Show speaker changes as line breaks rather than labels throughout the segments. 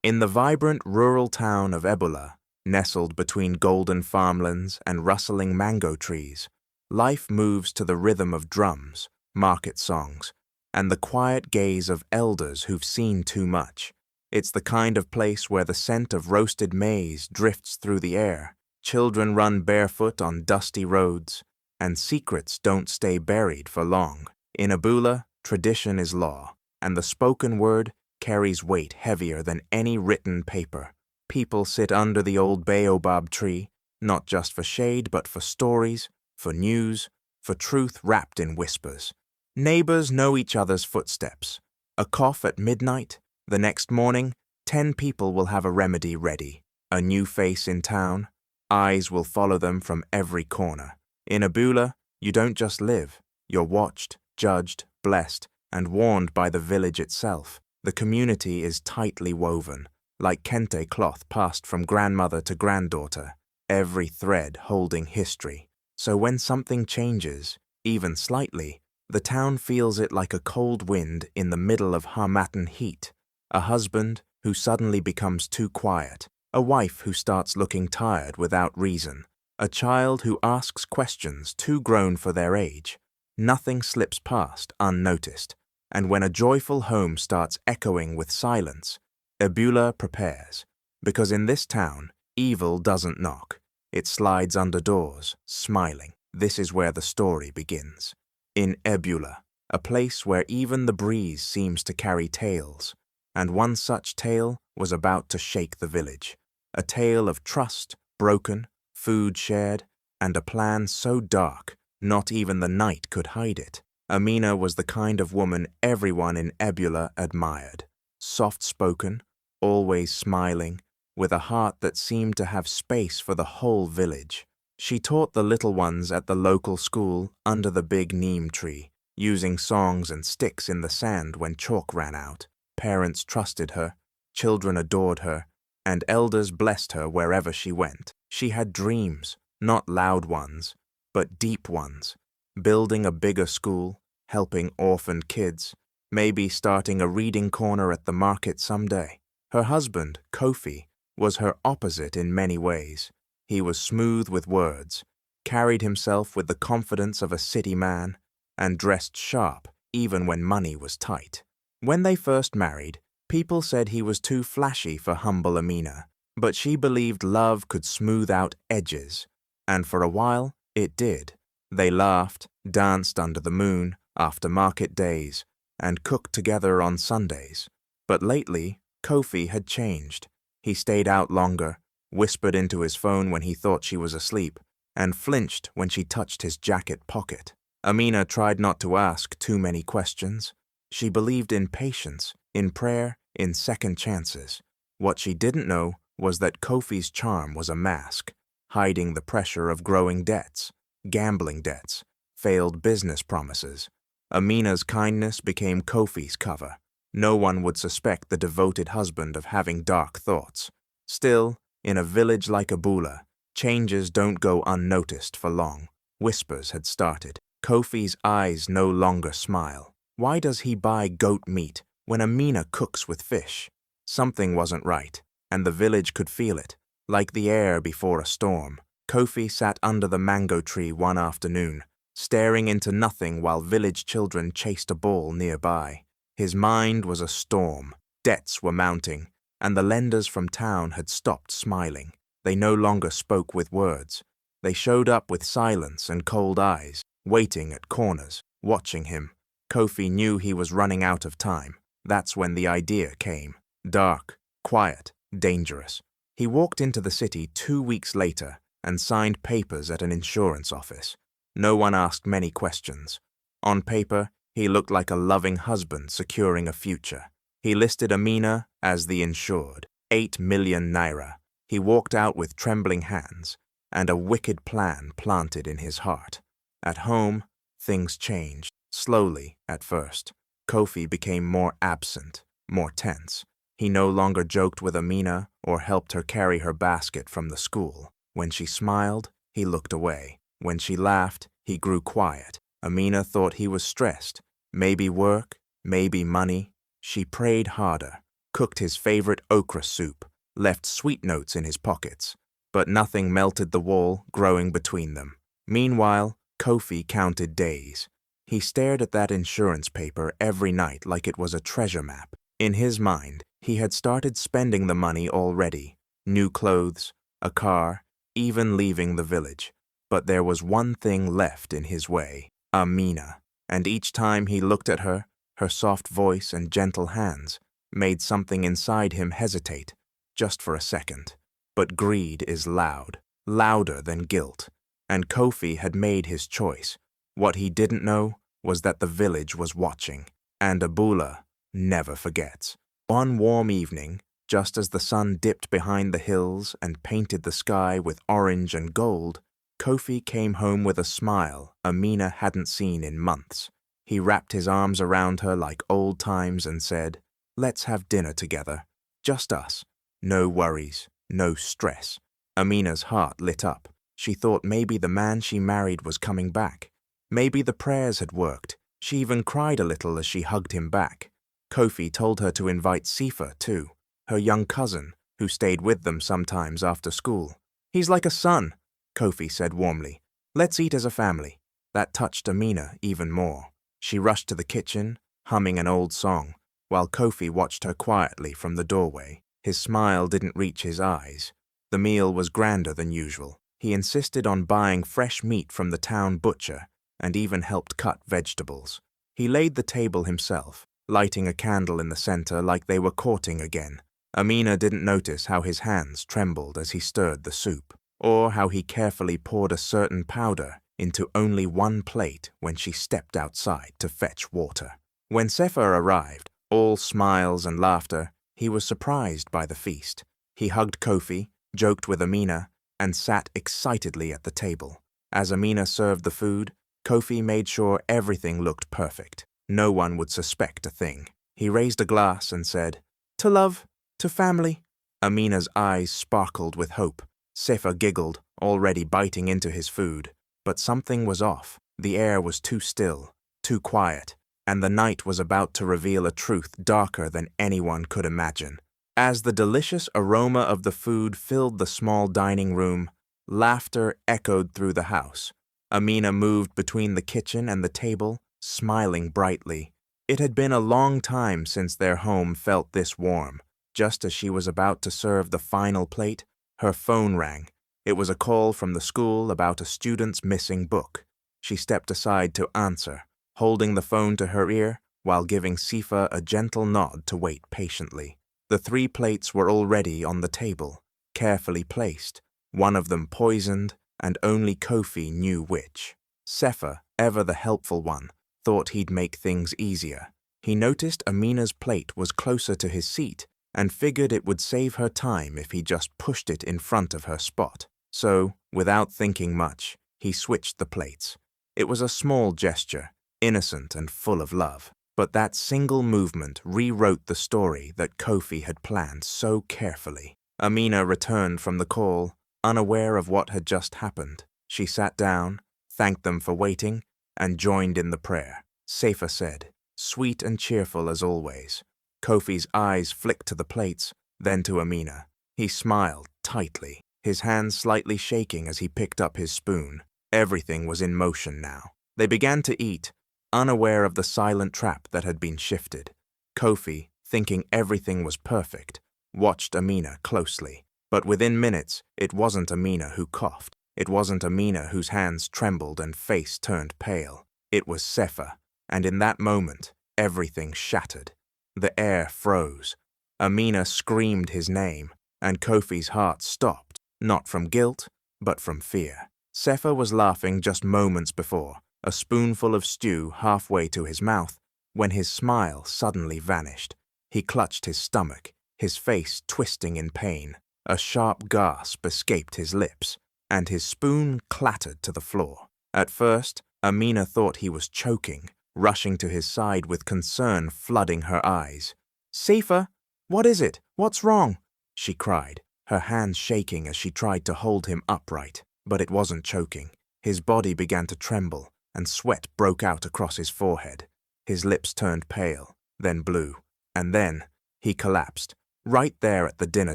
In the vibrant rural town of Ebula, nestled between golden farmlands and rustling mango trees, life moves to the rhythm of drums, market songs, and the quiet gaze of elders who've seen too much. It's the kind of place where the scent of roasted maize drifts through the air, children run barefoot on dusty roads, and secrets don't stay buried for long. In Ebula, tradition is law, and the spoken word carries weight heavier than any written paper. People sit under the old baobab tree, not just for shade but for stories, for news, for truth wrapped in whispers. Neighbors know each other's footsteps. A cough at midnight, the next morning, 10 people will have a remedy ready. A new face in town, eyes will follow them from every corner. In Ebula, you don't just live, you're watched, judged, blessed, and warned by the village itself. The community is tightly woven, like kente cloth passed from grandmother to granddaughter, every thread holding history. So when something changes, even slightly, the town feels it like a cold wind in the middle of Harmattan heat. A husband who suddenly becomes too quiet, a wife who starts looking tired without reason, a child who asks questions too grown for their age. Nothing slips past unnoticed, and when a joyful home starts echoing with silence, Ebula prepares, because in this town, evil doesn't knock. It slides under doors, smiling. This is where the story begins. In Ebula, a place where even the breeze seems to carry tales, and one such tale was about to shake the village. A tale of trust broken, food shared, and a plan so dark, not even the night could hide it. Amina was the kind of woman everyone in Ebula admired. Soft-spoken, always smiling, with a heart that seemed to have space for the whole village. She taught the little ones at the local school under the big neem tree, using songs and sticks in the sand when chalk ran out. Parents trusted her, children adored her, and elders blessed her wherever she went. She had dreams, not loud ones, but deep ones. Building a bigger school, helping orphaned kids, maybe starting a reading corner at the market someday. Her husband, Kofi, was her opposite in many ways. He was smooth with words, carried himself with the confidence of a city man, and dressed sharp even when money was tight. When they first married, people said he was too flashy for humble Amina, but she believed love could smooth out edges, and for a while it did. They laughed, danced under the moon after market days, and cooked together on Sundays. But lately, Kofi had changed. He stayed out longer, whispered into his phone when he thought she was asleep, and flinched when she touched his jacket pocket. Amina tried not to ask too many questions. She believed in patience, in prayer, in second chances. What she didn't know was that Kofi's charm was a mask, hiding the pressure of growing debts, gambling debts, failed business promises. Amina's kindness became Kofi's cover. No one would suspect the devoted husband of having dark thoughts. Still, in a village like Ebula, changes don't go unnoticed for long. Whispers had started. Kofi's eyes no longer smile. Why does he buy goat meat when Amina cooks with fish? Something wasn't right, and the village could feel it, like the air before a storm. Kofi sat under the mango tree one afternoon, staring into nothing while village children chased a ball nearby. His mind was a storm. Debts were mounting, and the lenders from town had stopped smiling. They no longer spoke with words. They showed up with silence and cold eyes, waiting at corners, watching him. Kofi knew he was running out of time. That's when the idea came. Dark, quiet, dangerous. He walked into the city 2 weeks later and signed papers at an insurance office. No one asked many questions. On paper, he looked like a loving husband securing a future. He listed Amina as the insured, 8 million naira. He walked out with trembling hands and a wicked plan planted in his heart. At home, things changed, slowly at first. Kofi became more absent, more tense. He no longer joked with Amina or helped her carry her basket from the school. When she smiled, he looked away. When she laughed, he grew quiet. Amina thought he was stressed. Maybe work, maybe money. She prayed harder. cooked his favorite okra soup, left sweet notes in his pockets, but nothing melted the wall growing between them. Meanwhile, Kofi counted days. He stared at that insurance paper every night like it was a treasure map. In his mind, he had started spending the money already. New clothes, a car, even leaving the village. But there was one thing left in his way, Amina. And each time he looked at her, her soft voice and gentle hands made something inside him hesitate, just for a second. But greed is loud, louder than guilt, and Kofi had made his choice. What he didn't know was that the village was watching, and Ebula never forgets. One warm evening, just as the sun dipped behind the hills and painted the sky with orange and gold, Kofi came home with a smile Amina hadn't seen in months. He wrapped his arms around her like old times and said, "Let's have dinner together. Just us. No worries, no stress." Amina's heart lit up. She thought maybe the man she married was coming back. Maybe the prayers had worked. She even cried a little as she hugged him back. Kofi told her to invite Sifa too, her young cousin, who stayed with them sometimes after school. "He's like a son," Kofi said warmly. "Let's eat as a family." That touched Amina even more. She rushed to the kitchen, humming an old song, while Kofi watched her quietly from the doorway. His smile didn't reach his eyes. The meal was grander than usual. He insisted on buying fresh meat from the town butcher and even helped cut vegetables. He laid the table himself, lighting a candle in the center like they were courting again. Amina didn't notice how his hands trembled as he stirred the soup, or how he carefully poured a certain powder into only one plate when she stepped outside to fetch water. When Sefer arrived, all smiles and laughter, he was surprised by the feast. He hugged Kofi, joked with Amina, and sat excitedly at the table. As Amina served the food, Kofi made sure everything looked perfect. No one would suspect a thing. He raised a glass and said, "To love, to family." Amina's eyes sparkled with hope. Sefer giggled, already biting into his food. But something was off. The air was too still, too quiet, and the night was about to reveal a truth darker than anyone could imagine. As the delicious aroma of the food filled the small dining room, laughter echoed through the house. Amina moved between the kitchen and the table, smiling brightly. It had been a long time since their home felt this warm. Just as she was about to serve the final plate, her phone rang. It was a call from the school about a student's missing book. She stepped aside to answer, holding the phone to her ear while giving Sifa a gentle nod to wait patiently. The 3 plates were already on the table, carefully placed, one of them poisoned, and only Kofi knew which. Sefer, ever the helpful one, thought he'd make things easier. He noticed Amina's plate was closer to his seat and figured it would save her time if he just pushed it in front of her spot. So, without thinking much, he switched the plates. It was a small gesture, innocent and full of love. But that single movement rewrote the story that Kofi had planned so carefully. Amina returned from the call, unaware of what had just happened. She sat down, thanked them for waiting, and joined in the prayer. Sefer said, sweet and cheerful as always. Kofi's eyes flicked to the plates, then to Amina. He smiled tightly, his hands slightly shaking as he picked up his spoon. Everything was in motion now. They began to eat, unaware of the silent trap that had been shifted. Kofi, thinking everything was perfect, watched Amina closely. But within minutes, it wasn't Amina who coughed. It wasn't Amina whose hands trembled and face turned pale. It was Sefer, and in that moment, everything shattered. The air froze. Amina screamed his name, and Kofi's heart stopped, not from guilt, but from fear. Sefer was laughing just moments before, a spoonful of stew halfway to his mouth, when his smile suddenly vanished. He clutched his stomach, his face twisting in pain. A sharp gasp escaped his lips, and his spoon clattered to the floor. At first, Amina thought he was choking, rushing to his side with concern flooding her eyes. "Sefer, what is it? What's wrong?" she cried, her hands shaking as she tried to hold him upright. But it wasn't choking. His body began to tremble, and sweat broke out across his forehead. His lips turned pale, then blue, and then, He collapsed, right there at the dinner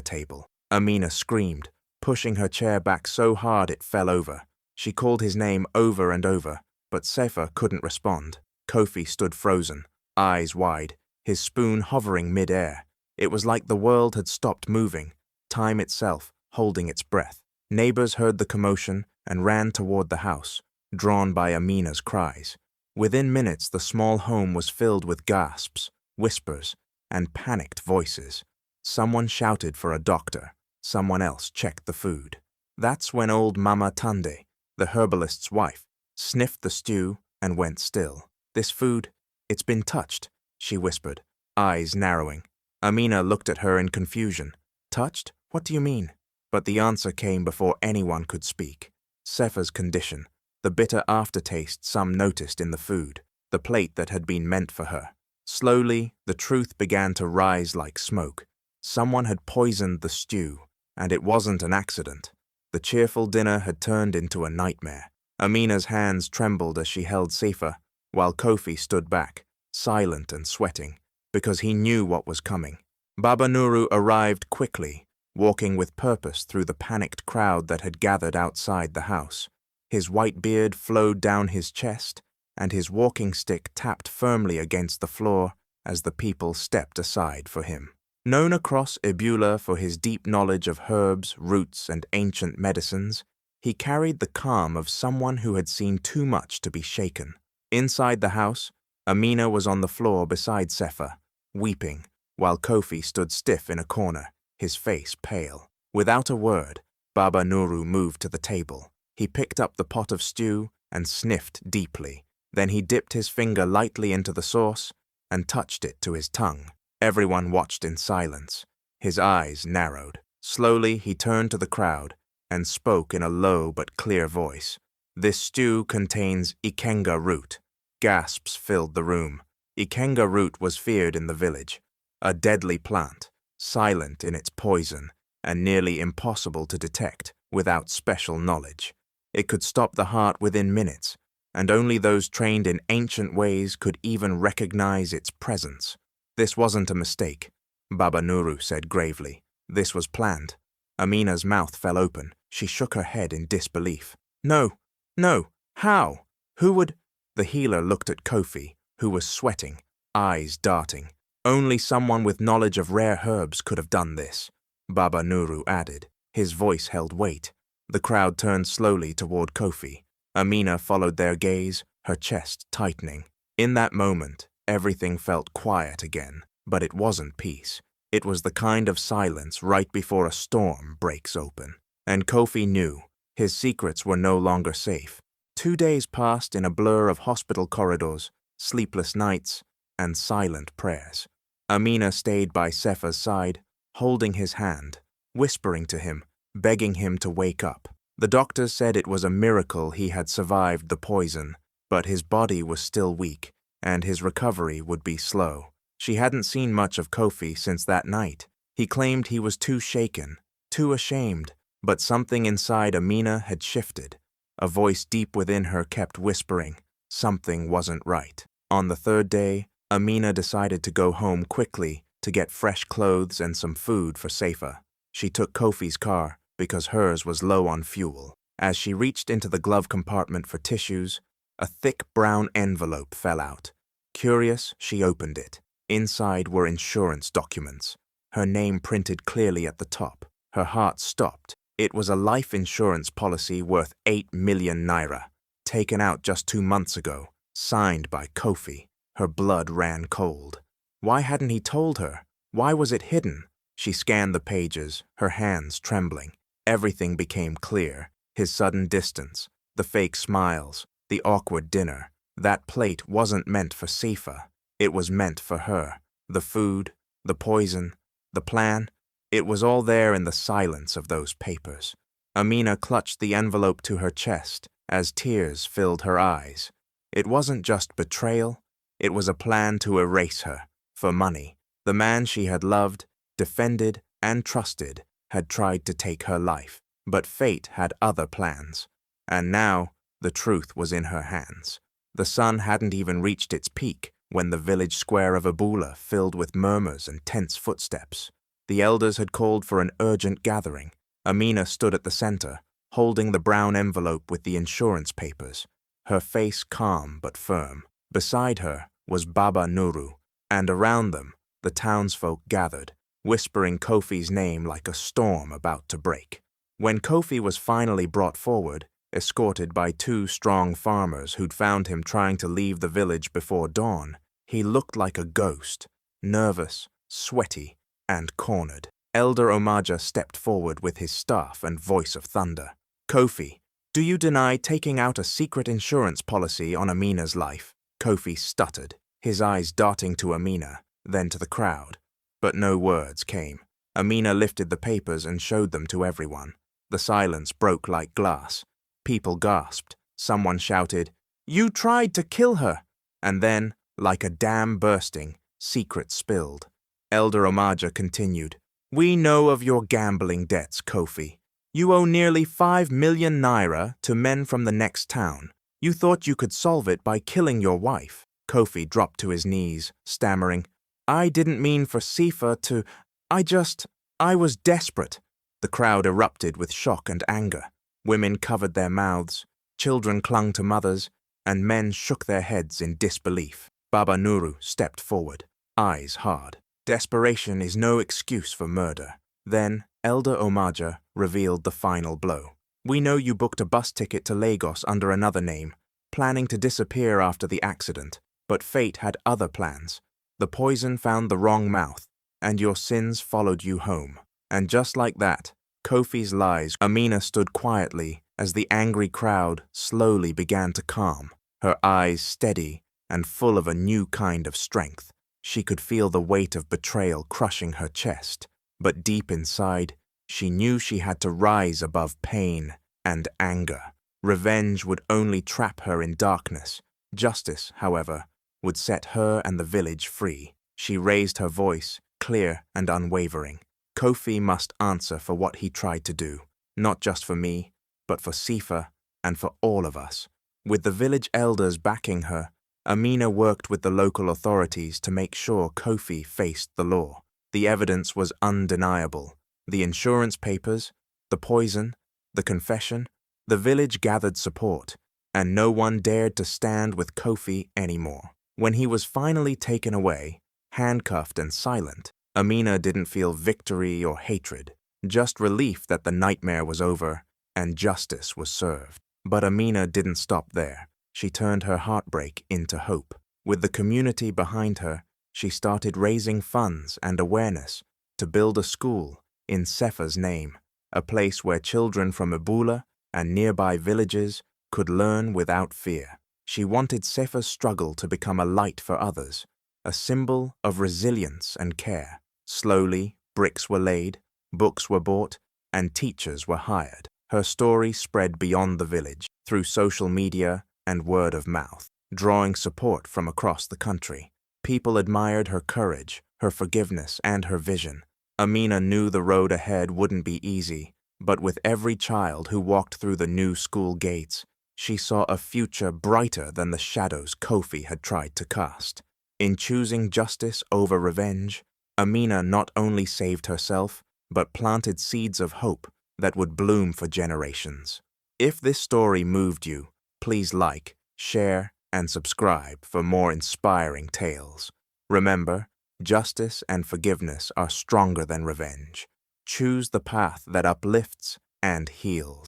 table. Amina screamed, pushing her chair back so hard it fell over. She called his name over and over, but Sefer couldn't respond. Kofi stood frozen, eyes wide, his spoon hovering mid-air. It was like the world had stopped moving, time itself holding its breath. Neighbors heard the commotion and ran toward the house, drawn by Amina's cries. Within minutes, the small home was filled with gasps, whispers, and panicked voices. Someone shouted for a doctor. Someone else checked the food. That's when old Mama Tande, the herbalist's wife, sniffed the stew and went still. "This food, it's been touched," she whispered, eyes narrowing. Amina looked at her in confusion. "Touched? What do you mean?" But the answer came before anyone could speak. Sefer's condition, the bitter aftertaste some noticed in the food, the plate that had been meant for her. Slowly, the truth began to rise like smoke. Someone had poisoned the stew, and it wasn't an accident. The cheerful dinner had turned into a nightmare. Amina's hands trembled as she held Sefer, while Kofi stood back, silent and sweating, because he knew what was coming. Baba Nuru arrived quickly, walking with purpose through the panicked crowd that had gathered outside the house. His white beard flowed down his chest, and his walking stick tapped firmly against the floor as the people stepped aside for him. Known across Ebula for his deep knowledge of herbs, roots, and ancient medicines, he carried the calm of someone who had seen too much to be shaken. Inside the house, Amina was on the floor beside Sefer, weeping, while Kofi stood stiff in a corner, his face pale. Without a word, Baba Nuru moved to the table. He picked up the pot of stew and sniffed deeply. Then he dipped his finger lightly into the sauce and touched it to his tongue. Everyone watched in silence. His eyes narrowed. Slowly, he turned to the crowd and spoke in a low but clear voice. "This stew contains Ikenga root." Gasps filled the room. Ikenga root was feared in the village. A deadly plant, silent in its poison, and nearly impossible to detect without special knowledge. It could stop the heart within minutes, and only those trained in ancient ways could even recognize its presence. "This wasn't a mistake," Baba Nuru said gravely. "This was planned." Amina's mouth fell open. She shook her head in disbelief. "No, no, how? Who would—" The healer looked at Kofi, who was sweating, eyes darting. "Only someone with knowledge of rare herbs could have done this," Baba Nuru added. His voice held weight. The crowd turned slowly toward Kofi. Amina followed their gaze, her chest tightening. In that moment, everything felt quiet again, but it wasn't peace. It was the kind of silence right before a storm breaks open. And Kofi knew his secrets were no longer safe. 2 days passed in a blur of hospital corridors, sleepless nights, and silent prayers. Amina stayed by Sefer's side, holding his hand, whispering to him, begging him to wake up. The doctors said it was a miracle he had survived the poison, but his body was still weak, and his recovery would be slow. She hadn't seen much of Kofi since that night. He claimed he was too shaken, too ashamed, but something inside Amina had shifted. A voice deep within her kept whispering, something wasn't right. On the 3rd day, Amina decided to go home quickly to get fresh clothes and some food for Sefer. She took Kofi's car because hers was low on fuel. As she reached into the glove compartment for tissues, a thick brown envelope fell out. Curious, she opened it. Inside were insurance documents, her name printed clearly at the top. Her heart stopped. It was a life insurance policy worth 8 million naira, taken out just 2 months ago, signed by Kofi. Her blood ran cold. Why hadn't he told her? Why was it hidden? She scanned the pages, her hands trembling. Everything became clear. His sudden distance, the fake smiles, the awkward dinner. That plate wasn't meant for Sefer. It was meant for her. The food, the poison, the plan. It was all there in the silence of those papers. Amina clutched the envelope to her chest as tears filled her eyes. It wasn't just betrayal. It was a plan to erase her, for money. The man she had loved, defended, and trusted had tried to take her life. But fate had other plans. And now, the truth was in her hands. The sun hadn't even reached its peak when the village square of Ebula filled with murmurs and tense footsteps. The elders had called for an urgent gathering. Amina stood at the center, holding the brown envelope with the insurance papers, her face calm but firm. Beside her was Baba Nuru, and around them the townsfolk gathered, whispering Kofi's name like a storm about to break. When Kofi was finally brought forward, escorted by two strong farmers who'd found him trying to leave the village before dawn, he looked like a ghost, nervous, sweaty, and cornered. Elder Omaja stepped forward with his staff and voice of thunder. "Kofi, do you deny taking out a secret insurance policy on Amina's life?" Kofi stuttered, his eyes darting to Amina, then to the crowd. But no words came. Amina lifted the papers and showed them to everyone. The silence broke like glass. People gasped. Someone shouted, "You tried to kill her!" And then, like a dam bursting, secrets spilled. Elder Omaja continued, "We know of your gambling debts, Kofi. You owe nearly 5 million naira to men from the next town. You thought you could solve it by killing your wife." Kofi dropped to his knees, stammering, "I didn't mean for Sifa to... I was desperate." The crowd erupted with shock and anger. Women covered their mouths, children clung to mothers, and men shook their heads in disbelief. Baba Nuru stepped forward, eyes hard. Desperation is no excuse for murder. Then, Elder Omaja revealed the final blow. "We know you booked a bus ticket to Lagos under another name, planning to disappear after the accident, but fate had other plans. The poison found the wrong mouth, and your sins followed you home." And just like that, Kofi's lies, Amina stood quietly as the angry crowd slowly began to calm, her eyes steady and full of a new kind of strength. She could feel the weight of betrayal crushing her chest, but deep inside, she knew she had to rise above pain and anger. Revenge would only trap her in darkness. Justice, however, would set her and the village free. She raised her voice, clear and unwavering. "Kofi must answer for what he tried to do, not just for me, but for Sifa and for all of us." With the village elders backing her, Amina worked with the local authorities to make sure Kofi faced the law. The evidence was undeniable. The insurance papers, the poison, the confession. The village gathered support, and no one dared to stand with Kofi anymore. When he was finally taken away, handcuffed and silent, Amina didn't feel victory or hatred, just relief that the nightmare was over and justice was served. But Amina didn't stop there. She turned her heartbreak into hope. With the community behind her, she started raising funds and awareness to build a school in Sefa's name, a place where children from Ebula and nearby villages could learn without fear. She wanted Sefa's struggle to become a light for others, a symbol of resilience and care. Slowly, bricks were laid, books were bought, and teachers were hired. Her story spread beyond the village, through social media and word of mouth, drawing support from across the country. People admired her courage, her forgiveness, and her vision. Amina knew the road ahead wouldn't be easy, but with every child who walked through the new school gates, she saw a future brighter than the shadows Kofi had tried to cast. In choosing justice over revenge, Amina not only saved herself, but planted seeds of hope that would bloom for generations. If this story moved you, please like, share, and subscribe for more inspiring tales. Remember, justice and forgiveness are stronger than revenge. Choose the path that uplifts and heals.